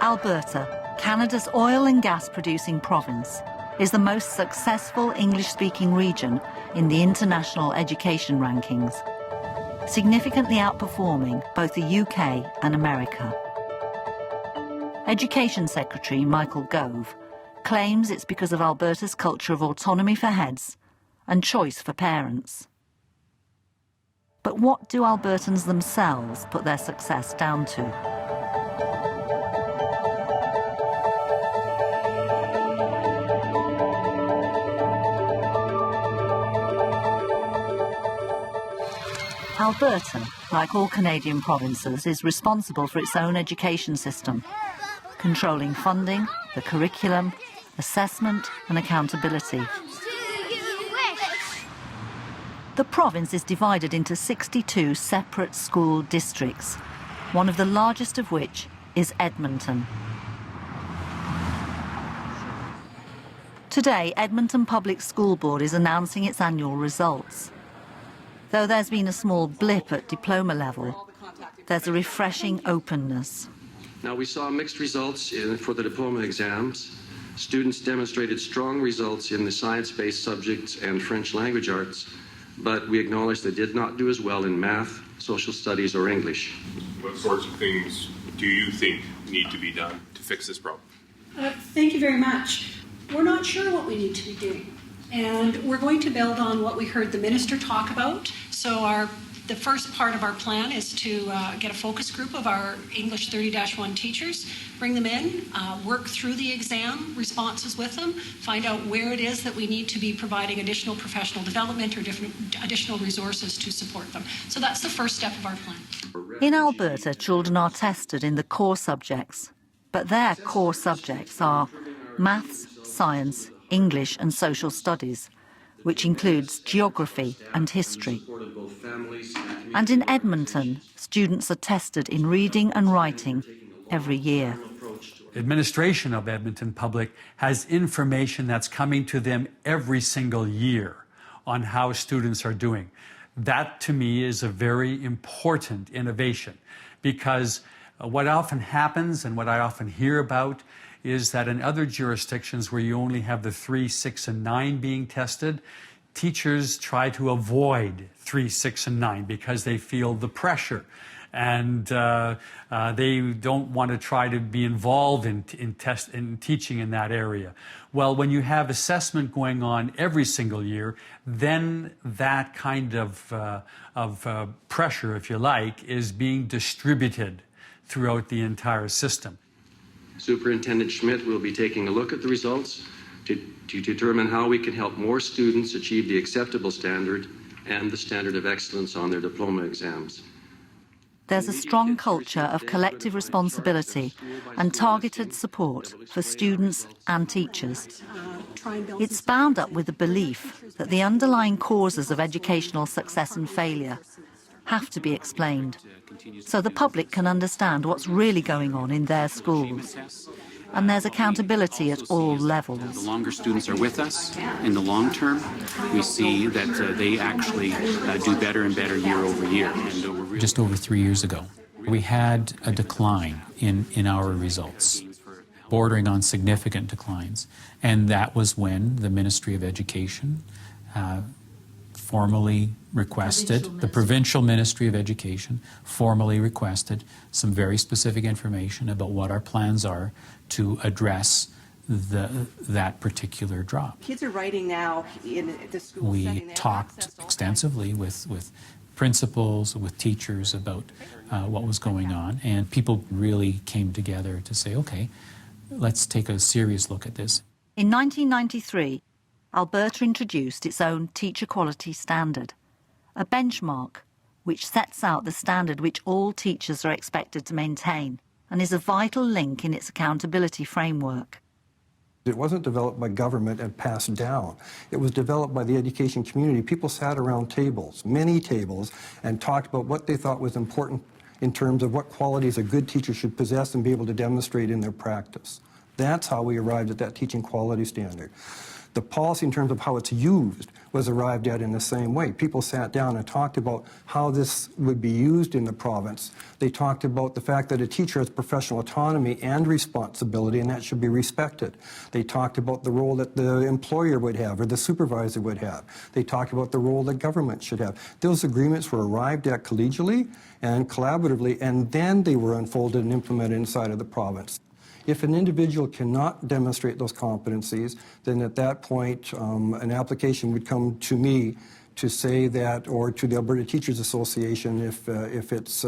Alberta, Canada's oil and gas producing province, is the most successful English-speaking region in the international education rankings, significantly outperforming both the UK and America. Education Secretary Michael Gove claims it's because of Alberta's culture of autonomy for heads and choice for parents. But what do Albertans themselves put their success down to? Alberta, like all Canadian provinces, is responsible for its own education system, controlling funding, the curriculum, assessment and accountability. The province is divided into 62 separate school districts, one of the largest of which is Edmonton. Today, Edmonton Public School Board is announcing its annual results. Though there's been a small blip at diploma level, there's a refreshing openness. Now, we saw mixed results for the diploma exams. Students demonstrated strong results in the science-based subjects and French language arts, but we acknowledge they did not do as well in math, social studies, or English. What sorts of things do you think need to be done to fix this problem? Thank you very much. We're not sure what we need to be doing. And we're going to build on what we heard the minister talk about. So the first part of our plan is to get a focus group of our English 30-1 teachers, bring them in, work through the exam responses with them, find out where it is that we need to be providing additional professional development or additional resources to support them. So that's the first step of our plan. In Alberta, children are tested in the core subjects, but their core subjects are maths, science, English and social studies, which includes geography and history. And in Edmonton, students are tested in reading and writing every year. Administration of Edmonton Public has information that's coming to them every single year on how students are doing. That, to me, is a very important innovation, because what often happens and what I often hear about is that in other jurisdictions where you only have the 3, 6, and 9 being tested, teachers try to avoid 3, 6, and 9 because they feel the pressure, and they don't want to try to be involved in teaching in that area. Well, when you have assessment going on every single year, then that kind of pressure, if you like, is being distributed throughout the entire system. Superintendent Schmidt will be taking a look at the results to determine how we can help more students achieve the acceptable standard and the standard of excellence on their diploma exams. There's a strong culture of collective responsibility and targeted support for students and teachers. It's bound up with the belief that the underlying causes of educational success and failure have to be explained, so the public can understand what's really going on in their schools. And there's accountability at all levels. The longer students are with us in the long term, we see that they actually do better and better year over year. And just over 3 years ago, we had a decline in our results, bordering on significant declines. And that was when the Ministry of Education formally requested, the Provincial Ministry of Education formally requested some very specific information about what our plans are to address that particular drop. Kids are writing now in the school setting. We talked extensively with principals, with teachers about what was going on, and people really came together to say, okay, let's take a serious look at this. In 1993, Alberta introduced its own teacher quality standard, a benchmark which sets out the standard which all teachers are expected to maintain and is a vital link in its accountability framework. It wasn't developed by government and passed down. It was developed by the education community. People sat around tables, many tables, and talked about what they thought was important in terms of what qualities a good teacher should possess and be able to demonstrate in their practice. That's how we arrived at that teaching quality standard. The policy in terms of how it's used was arrived at in the same way. People sat down and talked about how this would be used in the province. They talked about the fact that a teacher has professional autonomy and responsibility, and that should be respected. They talked about the role that the employer would have or the supervisor would have. They talked about the role that government should have. Those agreements were arrived at collegially and collaboratively, and then they were unfolded and implemented inside of the province. If an individual cannot demonstrate those competencies, then at that point, an application would come to me to say that, or to the Alberta Teachers Association, if it's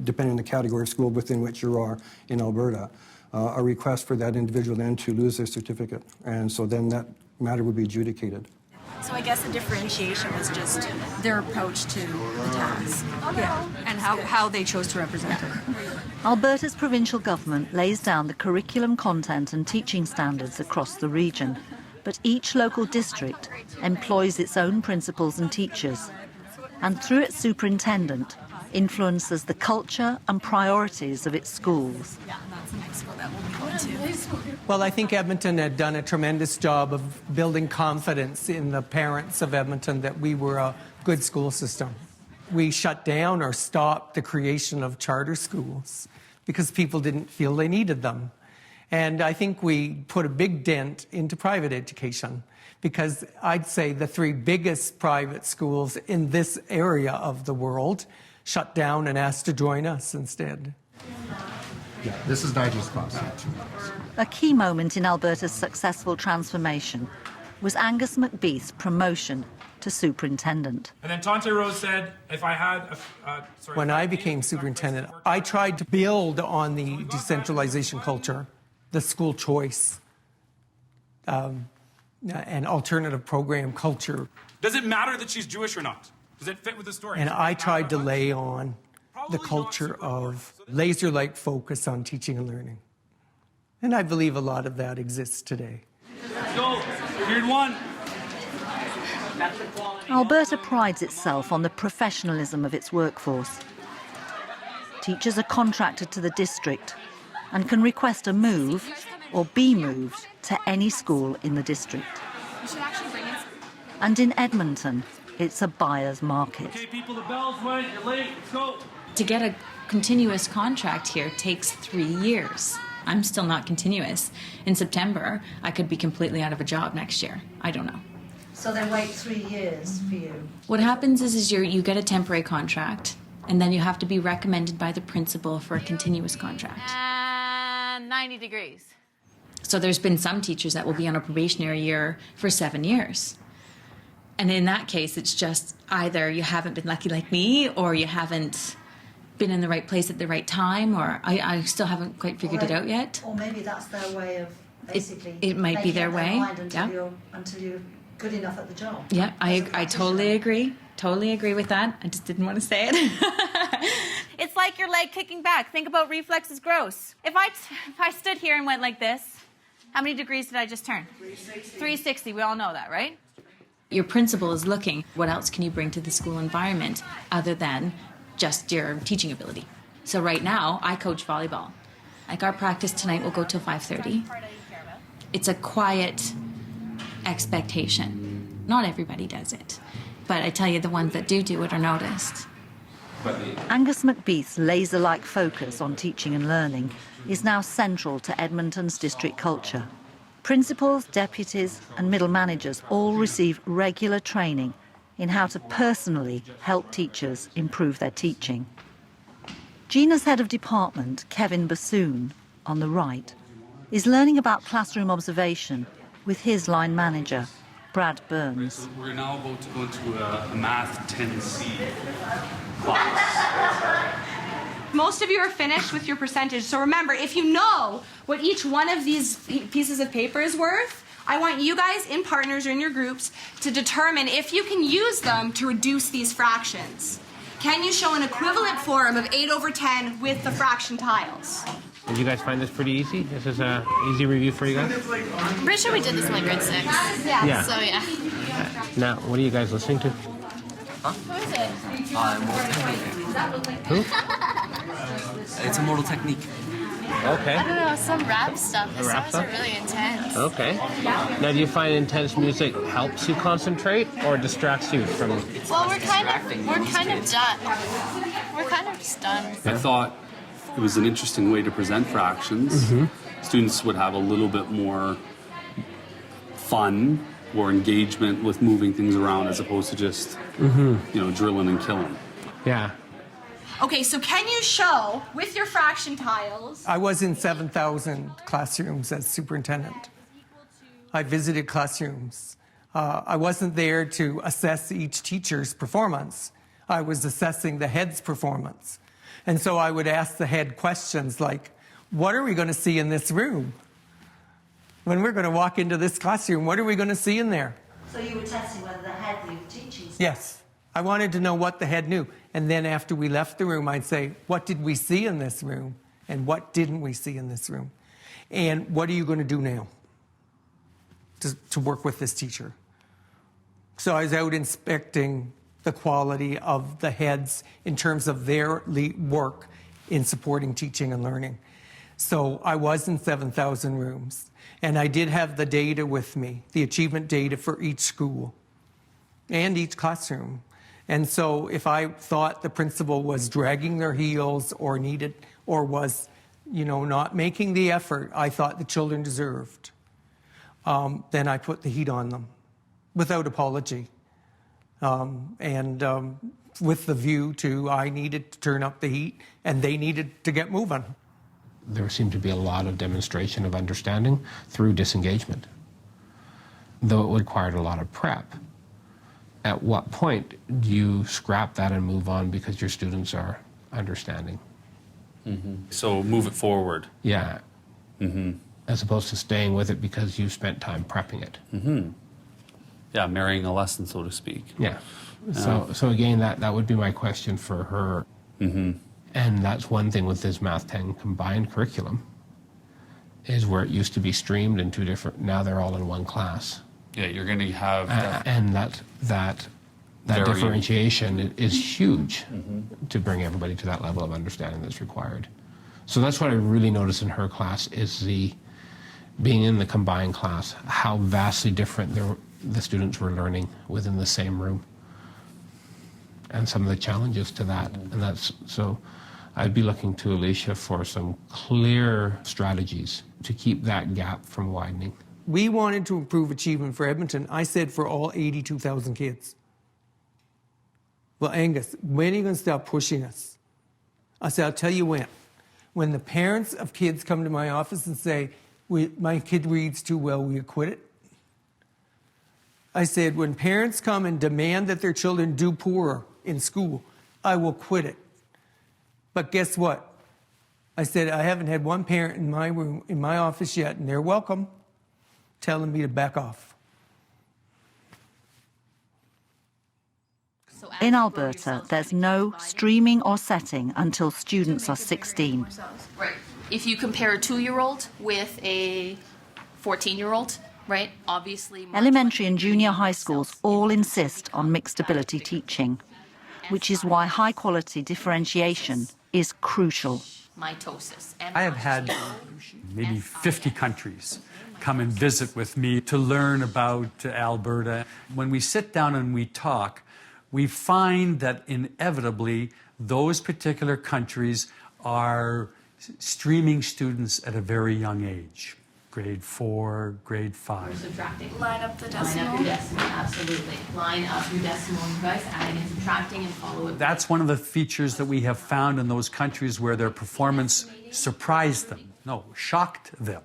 depending on the category of school within which you are in Alberta, a request for that individual then to lose their certificate. And so then that matter would be adjudicated. So I guess the differentiation was just their approach to the task, and how they chose to represent it. Alberta's provincial government lays down the curriculum content and teaching standards across the region, but each local district employs its own principals and teachers, and through its superintendent, influences the culture and priorities of its schools. Yeah, that's the next school that we'll be going to. Well, I think Edmonton had done a tremendous job of building confidence in the parents of Edmonton that we were a good school system. We shut down or stopped the creation of charter schools because people didn't feel they needed them. And I think we put a big dent into private education because I'd say the three biggest private schools in this area of the world shut down and asked to join us instead. Yeah, this is Nigel's class. A key moment in Alberta's successful transformation was Angus McBeath's promotion to superintendent. And then Tante Rose said, if I had When I became superintendent, I tried to build on the decentralization culture, the school choice, and alternative program culture. Does it matter that she's Jewish or not? Does it fit with the story? And I tried to lay on the culture of laser-like focus on teaching and learning. And I believe a lot of that exists today. Let's go. Period one. Alberta prides itself on the professionalism of its workforce. Teachers are contracted to the district and can request a move or be moved to any school in the district. And in Edmonton, it's a buyer's market. Okay, people, the bells went. You're late. Let's go. To get a continuous contract here takes 3 years. I'm still not continuous. In September, I could be completely out of a job next year. I don't know. So they wait 3 years for you? What happens is you get a temporary contract, and then you have to be recommended by the principal for a continuous contract. And 90 degrees. So there's been some teachers that will be on a probationary year for 7 years. And in that case, it's just either you haven't been lucky like me, or you haven't been in the right place at the right time, or I still haven't quite figured it out yet. Or maybe that's their way of basically... It might be their way, until you're good enough at the job. Yeah, I totally agree. Totally agree with that. I just didn't want to say it. It's like your leg kicking back. Think about reflexes gross. If I stood here and went like this, how many degrees did I just turn? 360. We all know that, right? Your principal is looking, what else can you bring to the school environment other than just your teaching ability? So right now, I coach volleyball. Like our practice tonight will go till 5:30. It's a quiet expectation. Not everybody does it. But I tell you, the ones that do it are noticed. Angus McBeath's laser-like focus on teaching and learning is now central to Edmonton's district culture. Principals, deputies and middle managers all receive regular training in how to personally help teachers improve their teaching. Gina's head of department, Kevin Bassoon, on the right, is learning about classroom observation with his line manager, Brad Burns. We're now about to go into a Math 10C class. Most of you are finished with your percentage. So remember, if you know what each one of these pieces of paper is worth, I want you guys in partners or in your groups to determine if you can use them to reduce these fractions. Can you show an equivalent form of 8/10 with the fraction tiles? Did you guys find this pretty easy? This is an easy review for you guys? I'm pretty sure we did this in like grade 6. Yeah. So yeah. Now, what are you guys listening to? Who is it? Who? It's a modal technique. Okay. I don't know, some rap stuff. The Rap songs stuff? are really intense. Okay. Now, do you find intense music helps you concentrate or distracts you from? Well, we're kind of done. We're kind of just done. I thought it was an interesting way to present fractions. Students would have a little bit more fun or engagement with moving things around as opposed to just, drilling and killing. Yeah. Okay, so can you show with your fraction tiles? I was in 7,000 classrooms as superintendent. I visited classrooms. I wasn't there to assess each teacher's performance. I was assessing the head's performance. And so I would ask the head questions like, what are we going to see in this room? When we're going to walk into this classroom, what are we going to see in there? So you were testing whether the head knew teaching? Yes. I wanted to know what the head knew. And then after we left the room, I'd say, what did we see in this room? And what didn't we see in this room? And what are you going to do now to work with this teacher? So I was out inspecting the quality of the heads in terms of their work in supporting teaching and learning. So I was in 7,000 rooms. And I did have the data with me, the achievement data for each school and each classroom. And so if I thought the principal was dragging their heels or was, not making the effort I thought the children deserved, then I put the heat on them without apology. With the view to I needed to turn up the heat and they needed to get moving. There seemed to be a lot of demonstration of understanding through disengagement, though it required a lot of prep. At what point do you scrap that and move on because your students are understanding? So move it forward. Yeah. As opposed to staying with it because you spent time prepping it. Yeah, marrying a lesson, so to speak. Yeah. So again, that would be my question for her. And that's one thing with this Math 10 combined curriculum, is where it used to be streamed in two different, now they're all in one class. Yeah, you're going to have... and that differentiation is huge to bring everybody to that level of understanding that's required. So that's what I really noticed in her class is being in the combined class, how vastly different the students were learning within the same room. And some of the challenges to that. And so I'd be looking to Alicia for some clear strategies to keep that gap from widening. We wanted to improve achievement for Edmonton. I said for all 82,000 kids. Well, Angus, when are you going to stop pushing us? I said, I'll tell you when. When the parents of kids come to my office and say, my kid reads too well, will you quit it? I said, when parents come and demand that their children do poorer in school, I will quit it. But guess what? I said, I haven't had one parent in my room, in my office yet, and they're welcome, telling me to back off. In Alberta, there's no streaming or setting until students are 16. Right. If you compare a 2-year-old with a 14-year-old, right, obviously... Elementary and junior high schools all insist on mixed ability teaching, which is why high-quality differentiation is crucial. Mitosis. I have had maybe 50 countries come and visit with me to learn about Alberta. When we sit down and we talk, we find that inevitably those particular countries are streaming students at a very young age. Grade 4, grade 5. Subtracting. Line up the decimal. Line up your decimal, absolutely. Line up your decimal. You guys adding and subtracting and follow it. That's one of the features that we have found in those countries where their performance surprised them. No, shocked them.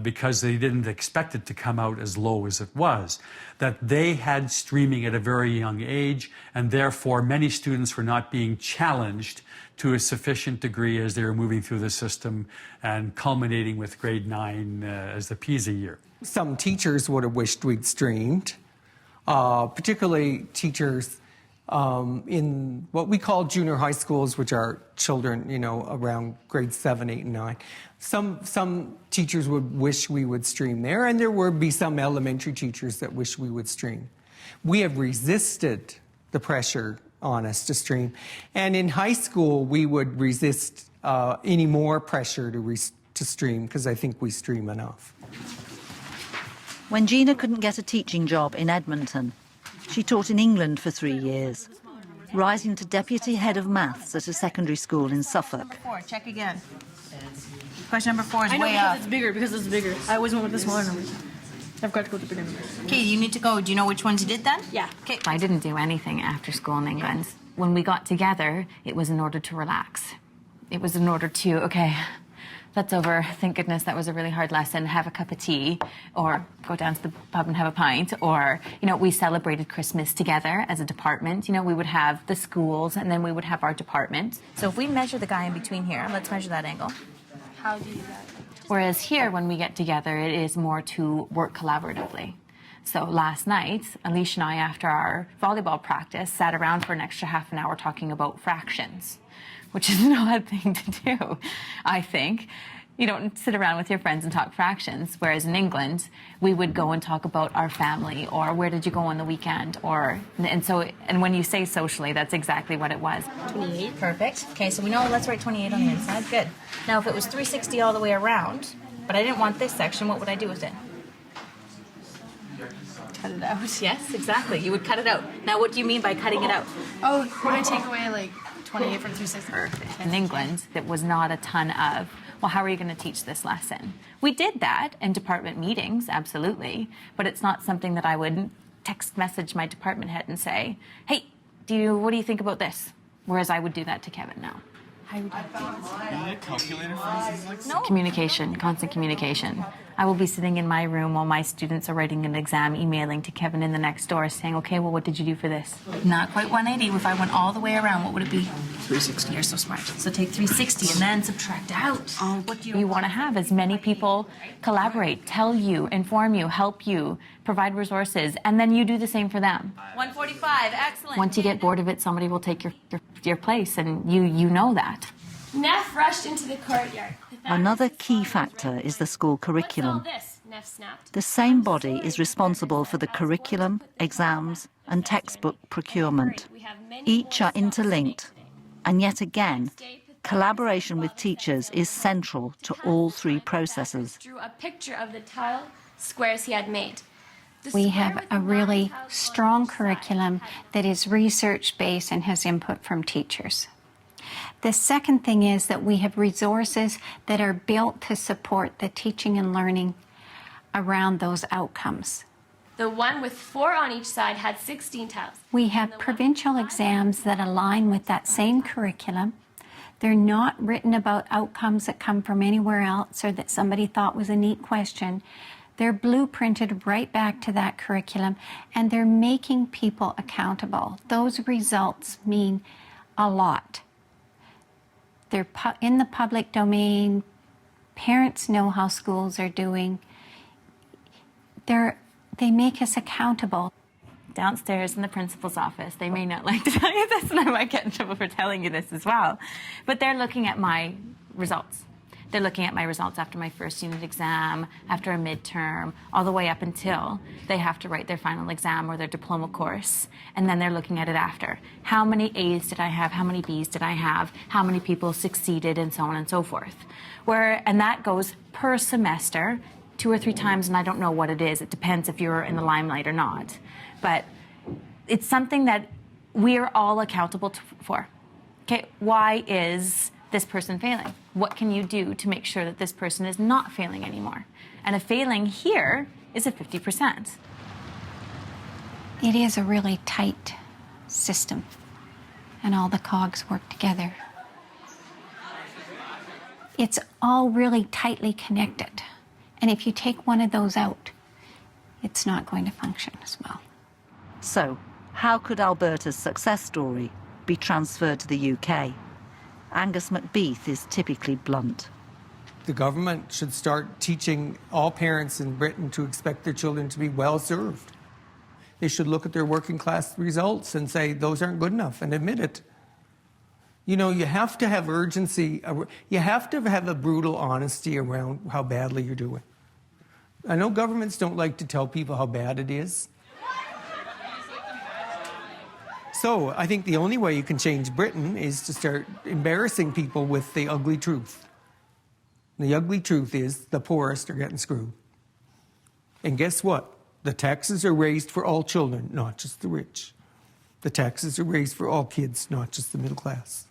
Because they didn't expect it to come out as low as it was, that they had streaming at a very young age, and therefore many students were not being challenged to a sufficient degree as they were moving through the system and culminating with grade 9 as the PISA year. Some teachers would have wished we'd streamed, particularly teachers in what we call junior high schools, which are children, around grade 7, 8, and 9. Some teachers would wish we would stream there, and there would be some elementary teachers that wish we would stream. We have resisted the pressure on us to stream. And in high school, we would resist any more pressure to stream because I think we stream enough. When Gina couldn't get a teaching job in Edmonton, she taught in England for 3 years, rising to deputy head of maths at a secondary school in Suffolk. Number 4, check again. Question number 4 is I know way because up. it's bigger, because it's bigger. I always went with the smaller numbers. I've got to go with the bigger numbers. Okay, you need to go. Do you know which ones you did then? Yeah. Okay. I didn't do anything after school in England. When we got together, it was in order to relax. It was in order to, okay, that's over. Thank goodness that was a really hard lesson. Have a cup of tea or go down to the pub and have a pint. Or, you know, we celebrated Christmas together as a department. You know, we would have the schools and then we would have our department. So if we measure the guy in between here, let's measure that angle. How do you do that? Whereas here, when we get together, it is more to work collaboratively. So last night, Alicia and I, after our volleyball practice, sat around for an extra half an hour talking about fractions, which is an odd thing to do, I think. You don't sit around with your friends and talk fractions, whereas in England, we would go and talk about our family or where did you go on the weekend, and when you say socially, that's exactly what it was. 28, perfect. Okay, so we know, let's write 28 on the inside, good. Now if it was 360 all the way around, but I didn't want this section, what would I do with it? Cut it out. Yes, exactly, you would cut it out. Now what do you mean by cutting it out? Oh, would I take away like 28 from 360? Perfect. In England, there was not a ton of, well, how are you going to teach this lesson? We did that in department meetings, absolutely, but it's not something that I would text message my department head and say, hey, what do you think about this? Whereas I would do that to Kevin now. No. Communication, constant communication. I will be sitting in my room while my students are writing an exam, emailing to Kevin in the next door saying, okay, well, what did you do for this? Not quite 180. If I went all the way around, what would it be? 360. You're so smart. So take 360 and then subtract out. What do you want to have as many people collaborate, tell you, inform you, help you, provide resources, and then you do the same for them. 145. Excellent. Once you get bored of it, somebody will take your place, and you know that. Neff rushed into the courtyard. Another key factor is the school curriculum. What's all this? Neff snapped. The same body is responsible for the curriculum, exams, and textbook procurement. Each are interlinked, and yet again, collaboration with teachers is central to all three processes. Drew a picture of the tile squares he had made. We have a really strong curriculum that is research-based and has input from teachers. The second thing is that we have resources that are built to support the teaching and learning around those outcomes. The one with 4 on each side had 16 tiles. We have provincial exams that align with that same curriculum. They're not written about outcomes that come from anywhere else or that somebody thought was a neat question. They're blueprinted right back to that curriculum, and they're making people accountable. Those results mean a lot. They're in the public domain. Parents know how schools are doing. They make us accountable. Downstairs in the principal's office, they may not like to tell you this, and I might get in trouble for telling you this as well, but they're looking at my results. They're looking at my results after my first unit exam, after a midterm, all the way up until they have to write their final exam or their diploma course, and then they're looking at it after. How many A's did I have? How many B's did I have? How many people succeeded, and so on and so forth. And that goes per semester, 2 or 3 times, and I don't know what it is. It depends if you're in the limelight or not. But it's something that we're all accountable for. Okay, why is this person failing? What can you do to make sure that this person is not failing anymore? And a failing here is a 50%. It is a really tight system, and all the cogs work together. It's all really tightly connected, and if you take one of those out, it's not going to function as well. So, how could Alberta's success story be transferred to the UK? Angus McBeath is typically blunt. The government should start teaching all parents in Britain to expect their children to be well served. They should look at their working class results and say those aren't good enough and admit it. You know, you have to have urgency. You have to have a brutal honesty around how badly you're doing. I know governments don't like to tell people how bad it is. So I think the only way you can change Britain is to start embarrassing people with the ugly truth. The ugly truth is the poorest are getting screwed. And guess what? The taxes are raised for all children, not just the rich. The taxes are raised for all kids, not just the middle class.